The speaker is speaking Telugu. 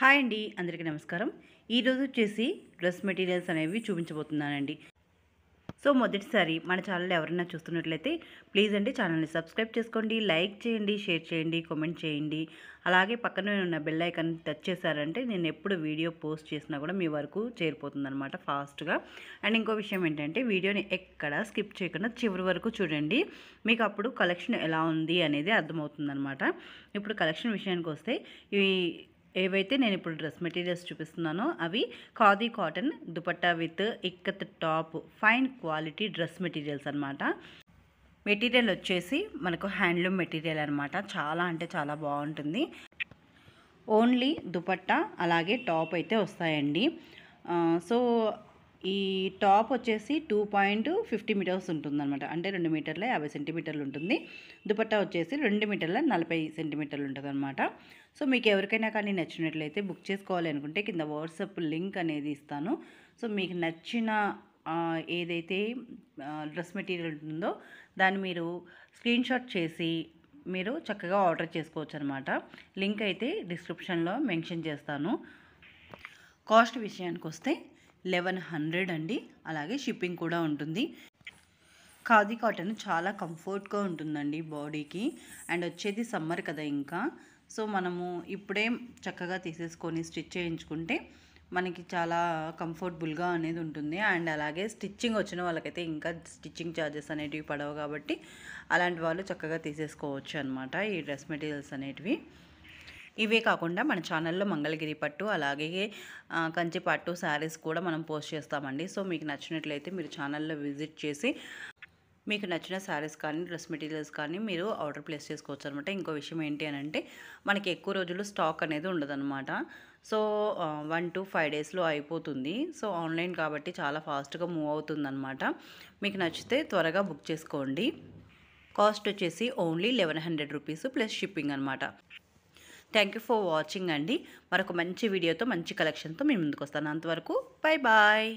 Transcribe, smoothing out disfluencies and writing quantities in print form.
హాయ్ అండి, అందరికీ నమస్కారం. ఈరోజు వచ్చేసి డ్రెస్ మెటీరియల్స్ అనేవి చూపించబోతున్నానండి. సో మొదటిసారి మన ఛానల్ ఎవరైనా చూస్తున్నట్లయితే ప్లీజ్ అండి ఛానల్ని సబ్స్క్రైబ్ చేసుకోండి, లైక్ చేయండి, షేర్ చేయండి, కామెంట్ చేయండి. అలాగే పక్కనే ఉన్న బెల్ ఐకాన్ టచ్ చేశారంటే నేను ఎప్పుడు వీడియో పోస్ట్ చేసినా కూడా మీ వరకు చేరిపోతుందన్నమాట ఫాస్ట్గా. అండ్ ఇంకో విషయం ఏంటంటే వీడియోని ఎక్కడ స్కిప్ చేయకుండా చివరి వరకు చూడండి, మీకు అప్పుడు కలెక్షన్ ఎలా ఉంది అనేది అర్థమవుతుందన్నమాట. ఇప్పుడు కలెక్షన్ విషయానికి వస్తే ఏవైతే నేను ఇప్పుడు డ్రెస్ మెటీరియల్స్ చూపిస్తున్నానో అవి khadi cotton dupatta with ikat top fine quality dress materials అనమాట. మెటీరియల్ వచ్చేసి మనకు హ్యాండ్లూమ్ మెటీరియల్ అనమాట. చాలా అంటే చాలా బాగుంటుంది. ఓన్లీ దుపట్టా అలాగే టాప్ అయితే వస్తాయండి. సో ఈ టాప్ వచ్చేసి 2.50 మీటర్స్ ఉంటుందన్నమాట. అంటే 2 మీటర్ల 50 సెంటీమీటర్లు ఉంటుంది. దుపట్టా వచ్చేసి 2 మీటర్ల 40 సెంటీమీటర్లు ఉంటుంది అనమాట. సో మీకు ఎవరికైనా కానీ నచ్చినట్లయితే బుక్ చేసుకోవాలి అనుకుంటే కింద వాట్సాప్ లింక్ అనేది ఇస్తాను. సో మీకు నచ్చిన ఏదైతే డ్రెస్ మెటీరియల్ ఉంటుందో దాన్ని మీరు స్క్రీన్ షాట్ చేసి మీరు చక్కగా ఆర్డర్ చేసుకోవచ్చు అనమాట. లింక్ అయితే డిస్క్రిప్షన్లో మెన్షన్ చేస్తాను. కాస్ట్ విషయానికి వస్తే 1100 అండి. అలాగే షిప్పింగ్ కూడా ఉంటుంది. ఖాదీ కాటన్ చాలా కంఫర్ట్గా ఉంటుందండి బాడీకి. అండ్ వచ్చేది సమ్మర్ కదా ఇంకా. సో మనము ఇప్పుడే చక్కగా తీసేసుకొని స్టిచ్ చేయించుకుంటే మనకి చాలా కంఫర్టబుల్గా అనేది ఉంటుంది. అండ్ అలాగే స్టిచ్చింగ్ వచ్చిన వాళ్ళకైతే ఇంకా స్టిచ్చింగ్ ఛార్జెస్ అనేటివి పడవు కాబట్టి అలాంటి వాళ్ళు చక్కగా తీసేసుకోవచ్చు అనమాట ఈ డ్రెస్ మెటీరియల్స్ అనేటివి. ఇవే కాకుండా మన ఛానల్లో మంగళగిరి పట్టు అలాగే కంచి పట్టు శారీస్ కూడా మనం పోస్ట్ చేస్తామండి. సో మీకు నచ్చినట్లయితే మీరు ఛానల్లో విజిట్ చేసి మీకు నచ్చిన శారీస్ కానీ డ్రెస్ మెటీరియల్స్ కానీ మీరు ఆర్డర్ ప్లేస్ చేసుకోవచ్చు అనమాట. ఇంకో విషయం ఏంటి అని అంటే మనకి ఎక్కువ రోజులు స్టాక్ అనేది ఉండదన్నమాట. సో 1 to 5 డేస్లో అయిపోతుంది. సో ఆన్లైన్ కాబట్టి చాలా ఫాస్ట్గా మూవ్ అవుతుందన్నమాట. మీకు నచ్చితే త్వరగా బుక్ చేసుకోండి. కాస్ట్ వచ్చేసి ఓన్లీ 1100 రూపీస్ ప్లస్ షిప్పింగ్ అనమాట. థ్యాంక్ యూ ఫర్ వాచింగ్ అండి. మరొక మంచి వీడియోతో మంచి కలెక్షన్తో మీ ముందుకు వస్తాను. అంతవరకు బై బాయ్.